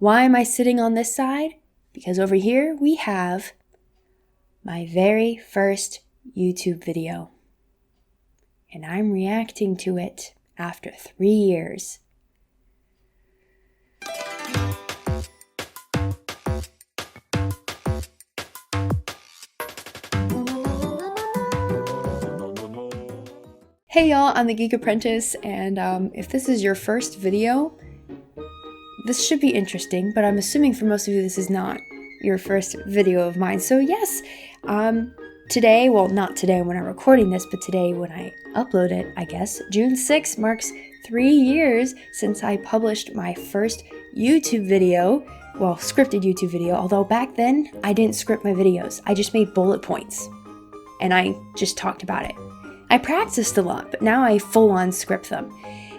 Why am I sitting on this side? Because over here we have my very first YouTube video. And I'm reacting to it after 3 years. Hey y'all, I'm the Geek Apprentice, and if this is your first video, this should be interesting, but I'm assuming for most of you this is not your first video of mine. So yes, today, well not today when I'm recording this, but today when I upload it, I guess, June 6th marks 3 years since I published my first YouTube video, well, scripted YouTube video, although back then I didn't script my videos. I just made bullet points, and I just talked about it. I practiced a lot, but now I full-on script them,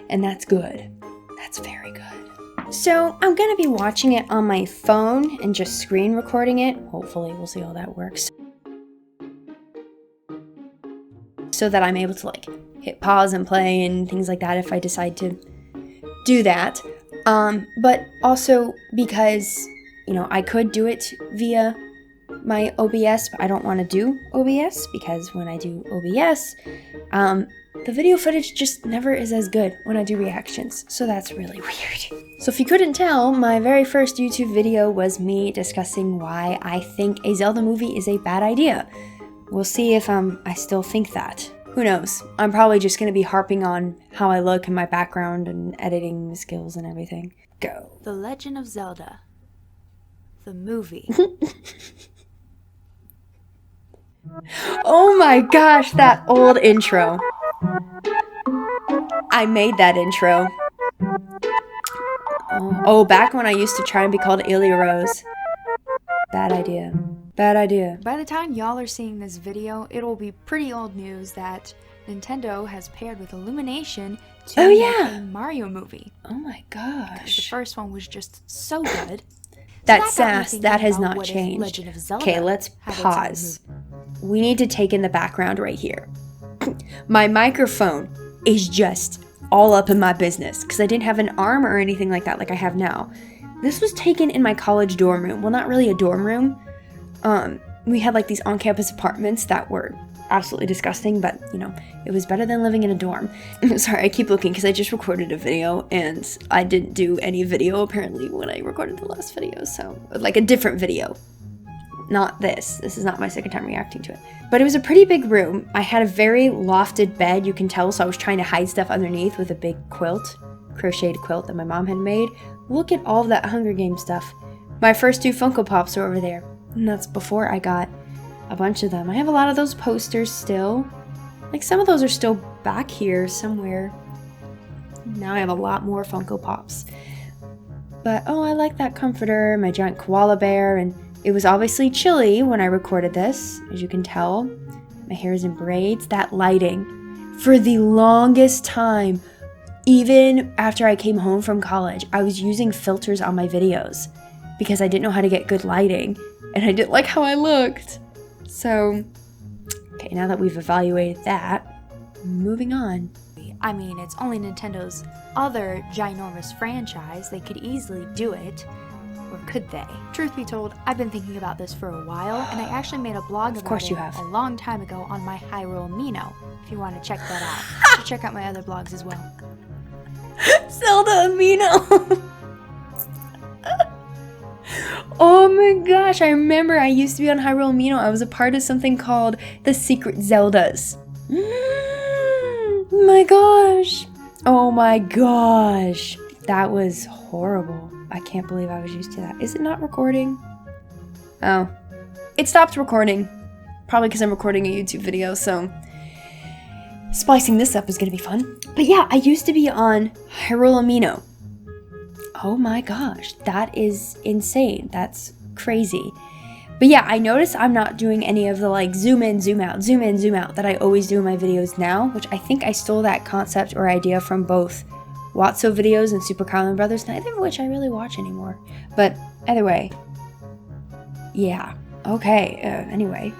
and that's good. That's very good. So I'm gonna be watching it on my phone and just screen recording it. Hopefully, we'll see how that works. So that I'm able to like hit pause and play and things like that if I decide to do that. But also because, you know, I could do it via my OBS, but I don't want to do OBS because when I do OBS, the video footage just never is as good when I do reactions, so that's really weird. So if you couldn't tell, my very first YouTube video was me discussing why I think a Zelda movie is a bad idea. We'll see if I still think that. Who knows? I'm probably just going to be harping on how I look and my background and editing skills and everything. Go. The Legend of Zelda. The movie. Oh my gosh, that old intro. I made that intro. Oh, back when I used to try and be called Ailey Rose. Bad idea. Bad idea. By the time y'all are seeing this video, it'll be pretty old news that Nintendo has paired with Illumination to make a Mario movie. Oh my gosh. Because the first one was just so good. That has not changed. Okay, let's pause. We need to take in the background right here. My microphone is just all up in my business because I didn't have an arm or anything like that like I have now. This was taken in my college dorm room. Well, not really a dorm room. We had like these on-campus apartments that were absolutely disgusting, but you know, it was better than living in a dorm. Sorry, I keep looking because I just recorded a video and I didn't do any video apparently when I recorded the last video, so like a different video. Not this. This is not my second time reacting to it. But it was a pretty big room. I had a very lofted bed, you can tell, so I was trying to hide stuff underneath with a big quilt, crocheted quilt that my mom had made. Look at all of that Hunger Games stuff. My first 2 Funko Pops are over there. And that's before I got a bunch of them. I have a lot of those posters still. Like some of those are still back here somewhere. Now I have a lot more Funko Pops. But oh, I like that comforter, my giant koala bear, and it was obviously chilly when I recorded this, as you can tell. My hair is in braids. That lighting. For the longest time, even after I came home from college, I was using filters on my videos because I didn't know how to get good lighting and I didn't like how I looked. So, okay, now that we've evaluated that, moving on. I mean, it's only Nintendo's other ginormous franchise. They could easily do it. Or could they? Truth be told, I've been thinking about this for a while, and I actually made a blog about it a long time ago on my Hyrule Mino, if you want to check that out. You should check out my other blogs as well. Zelda Amino! Oh my gosh, I remember I used to be on Hyrule Mino. I was a part of something called the Secret Zeldas. My gosh. Oh my gosh. That was horrible. I can't believe I was used to that. Is it not recording? Oh. It stopped recording. Probably because I'm recording a YouTube video, so splicing this up is going to be fun. But yeah, I used to be on Hyrule Mino. Oh my gosh, that is insane. That's crazy. But yeah, I noticed I'm not doing any of the like zoom in, zoom out, zoom in, zoom out that I always do in my videos now, which I think I stole that concept or idea from both Watso videos and Super Carlin Brothers, neither of which I really watch anymore. But either way, yeah, okay, anyway.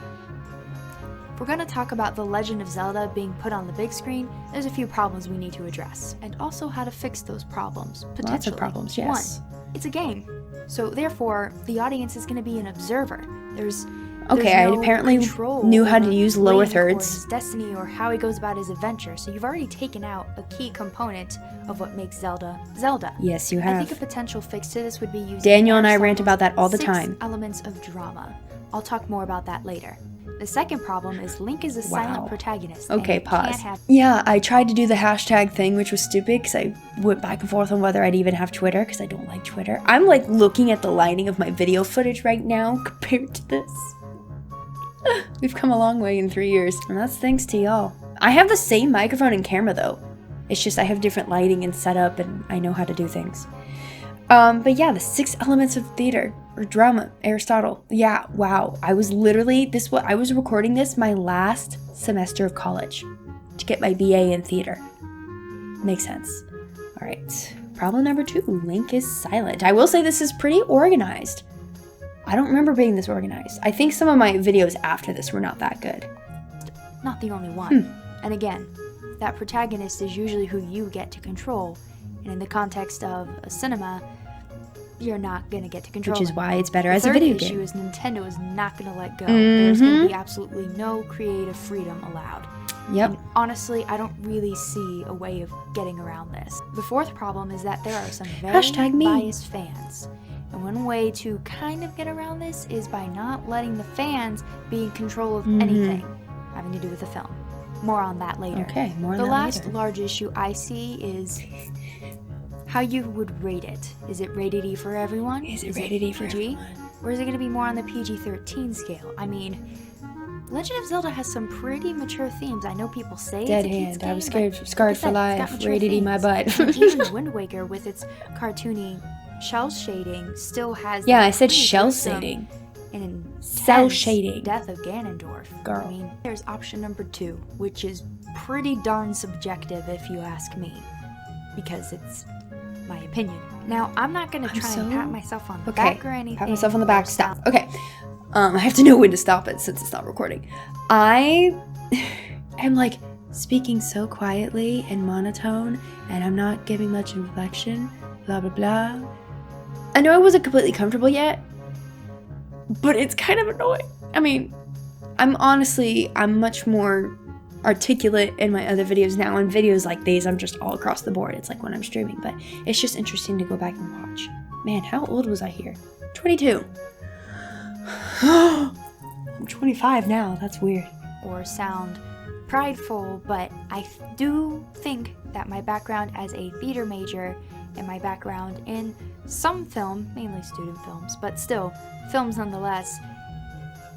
If we're gonna talk about The Legend of Zelda being put on the big screen, there's a few problems we need to address, and also how to fix those problems, potentially. Lots of problems, yes. 1. It's a game. So therefore, the audience is going to be an observer. There's Okay, I apparently knew how to use lower thirds. His destiny or how he goes about his adventure. So you've already taken out a key component of what makes Zelda Zelda. Yes, you have. I think a potential fix to this would be using Daniel and I rant about that all the time. 6 elements of drama. I'll talk more about that later. The second problem is Link is a silent protagonist. Okay, pause. Yeah, I tried to do the hashtag thing, which was stupid because I went back and forth on whether I'd even have Twitter because I don't like Twitter. I'm like looking at the lighting of my video footage right now compared to this. We've come a long way in 3 years, and that's thanks to y'all. I have the same microphone and camera though. It's just I have different lighting and setup, and I know how to do things. But yeah, the 6 elements of theater or drama, Aristotle. Yeah, wow. I was literally I was recording this my last semester of college to get my BA in theater. Makes sense. All right. Problem number 2. Link is silent. I will say this is pretty organized. I don't remember being this organized. I think some of my videos after this were not that good. Not the only one. And again, that protagonist is usually who you get to control. And in the context of a cinema, you're not going to get to control Which is them. why it's better as a video game. The third issue is Nintendo is not going to let go. There's going to be absolutely no creative freedom allowed. Yep. And honestly, I don't really see a way of getting around this. The fourth problem is that there are some very biased fans. And one way to kind of get around this is by not letting the fans be in control of anything having to do with the film. More on that later. Okay, more on that later. The last later. large issue I see is how you would rate it. Is it rated E for everyone? Is it rated E for PG? everyone? Or is it going to be more on the PG-13 scale? I mean, Legend of Zelda has some pretty mature themes. I know people say Dead it's a kid's hand. game, I was but scarred for like I said, life. it's got mature Rated E my themes. butt. And even Wind Waker with its cartoony shell shading still has Yeah, that I said pretty shell gruesome shading. and Cell intense shading. death of Ganondorf. Girl. I mean, there's option number 2, which is pretty darn subjective if you ask me, because it's my opinion. Now, I'm not gonna try and pat myself on the back or anything. Pat myself on the back. Stop. Okay. I have to know when to stop it since it's not recording. I am like speaking so quietly and monotone, and I'm not giving much inflection. Blah blah blah. I know I wasn't completely comfortable yet, but it's kind of annoying. I mean, I'm much more articulate in my other videos now. In videos like these, I'm just all across the board. It's like when I'm streaming, but it's just interesting to go back and watch. Man, how old was I here? 22. I'm 25 now. That's weird. Or sound prideful, but I do think that my background as a theater major and my background in some film, mainly student films, but still films nonetheless,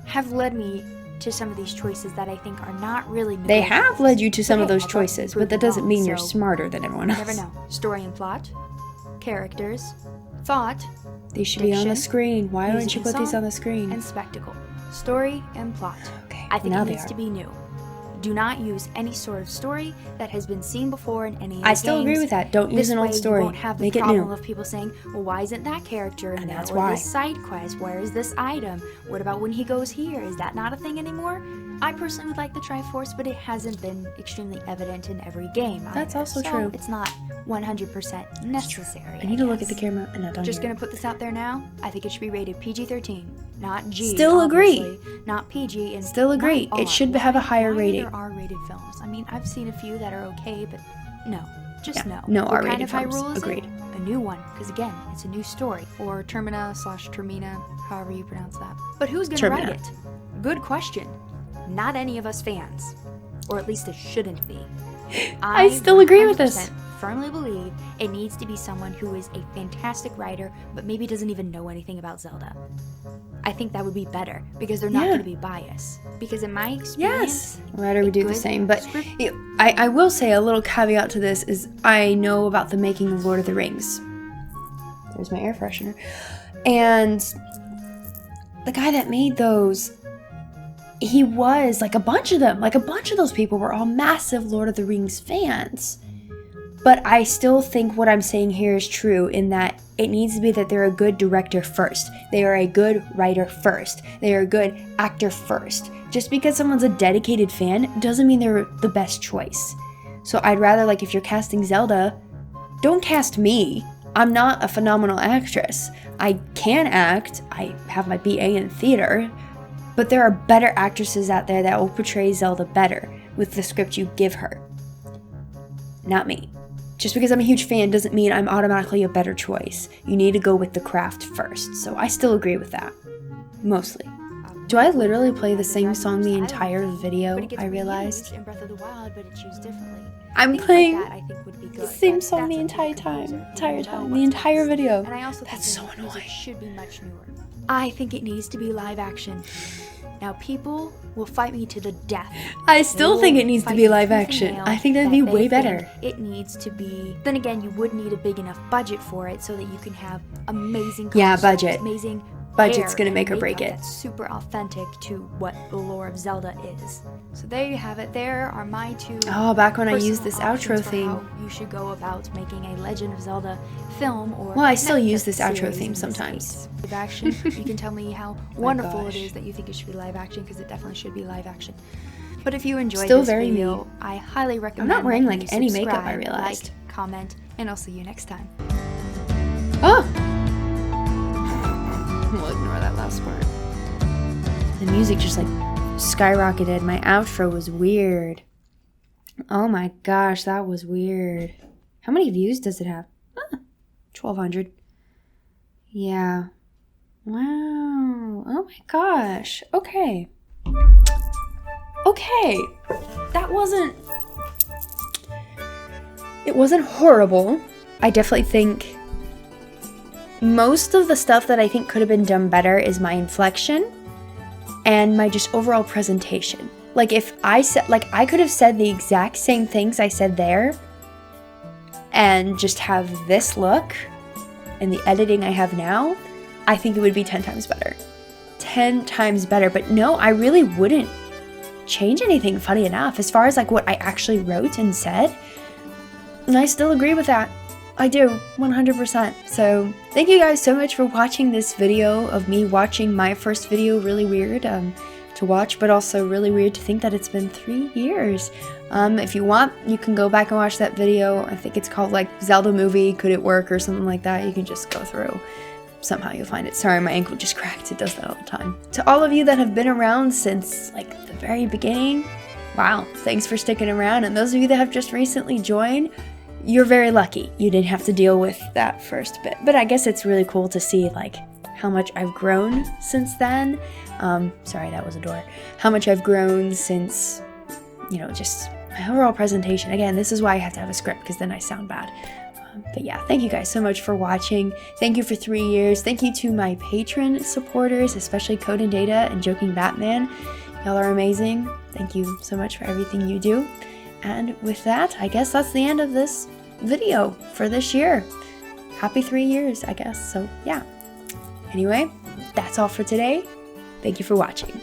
have led me to some of these choices that I think are not really They have led you to some of those I'll choices, prove but that them doesn't wrong, mean you're so smarter than everyone you else. never know. Story and plot, characters, thought, They should be on the diction, screen. Why music don't you and put these song, on the screen? and spectacle. Story and plot. Okay, I think now it they needs are. to be new. Do not use any sort of story that has been seen before in any of the I still agree games. with that. Don't use This an way old story. You won't have the Make it problem new. of people saying, well, why isn't that character in And there? that's Or why. this side quest, where is this item? What about when he goes here? Is that not a thing anymore? I personally would like the Triforce, but it hasn't been extremely evident in every game. That's either. also So true. It's not 100% necessary. I need to look at the camera and not down Just here. gonna put this out there now. I think it should be rated PG-13, not G. Still agree. obviously, Not PG, and Still agree. not It R. should have a higher Why rating. Are there R-rated films? I mean, I've seen a few that are okay, but no, just Yeah, no. no What R-rated kind of high films. rule is Agreed. it? A new one, because again, it's a new story, or Termina/Termina, however you pronounce that. But who's gonna write Termina. it? Good question. Not any of us fans, or at least it shouldn't be. I still agree with this. 100% Firmly believe it needs to be someone who is a fantastic writer, but maybe doesn't even know anything about Zelda. I think that would be better because they're not Yeah. going to be biased. Because in my experience, Yes, writer would do the good same. But script- I will say a little caveat to this is I know about the making of Lord of the Rings. There's my air freshener. And the guy that made those, he was like a bunch of those people were all massive Lord of the Rings fans. But I still think what I'm saying here is true in that it needs to be that they're a good director first. They are a good writer first. They are a good actor first. Just because someone's a dedicated fan doesn't mean they're the best choice. So I'd rather, like, if you're casting Zelda, don't cast me. I'm not a phenomenal actress. I can act, I have my BA in theater, but there are better actresses out there that will portray Zelda better with the script you give her. Not me. Just because I'm a huge fan doesn't mean I'm automatically a better choice. You need to go with the craft first, so I still agree with that. Mostly. Do I literally play the same song the entire video, I realized? I'm playing the same song the entire video. That's so annoying. I think it needs to be live action. Now people will fight me to the death. I still think it needs to be live action. I think that'd be way better. It needs to be. Then again, you would need a big enough budget for it so that you can have amazing costumes, budget. Amazing budget's gonna make or break it. That's super authentic to what the lore of Zelda is. So there you have it. There are my two. Oh, back when I used this outro theme. How you should go about making a Legend of Zelda film or. Well, I still use this outro theme sometimes. Live action. You can tell me how wonderful it is that you think it should be live action, because it definitely should be live action. But if you enjoyed this video, I highly recommend. I'm not wearing like any makeup, I realized. Like, comment, and I'll see you next time. Oh. We'll ignore that last part. The music just like skyrocketed. My outro was weird. Oh my gosh, that was weird. How many views does it have? 1,200. Yeah. Wow. Oh my gosh. Okay. Okay. That wasn't... It wasn't horrible. I definitely think... Most of the stuff that I think could have been done better is my inflection and my just overall presentation. Like if I said, like I could have said the exact same things I said there and just have this look and the editing I have now, I think it would be 10 times better. 10 times better. But no, I really wouldn't change anything, funny enough, as far as like what I actually wrote and said. And I still agree with that. I do, 100%. So thank you guys so much for watching this video of me watching my first video. Really weird to watch, but also really weird to think that it's been 3 years. If you want, you can go back and watch that video. I think it's called like Zelda movie, could it work, or something like that. You can just go through. Somehow you'll find it. Sorry, my ankle just cracked. It does that all the time. To all of you that have been around since like the very beginning, wow, thanks for sticking around. And those of you that have just recently joined, you're very lucky. You didn't have to deal with that first bit. But I guess it's really cool to see like how much I've grown since then. Sorry, that was a door. How much I've grown since, you know, just my overall presentation. Again, this is why I have to have a script, because then I sound bad. But yeah, thank you guys so much for watching. Thank you for 3 years. Thank you to my patron supporters, especially Code and Data and Joking Batman. Y'all are amazing. Thank you so much for everything you do. And with that, I guess that's the end of this video for this year. Happy 3 years, I guess. So yeah. Anyway, that's all for today. Thank you for watching.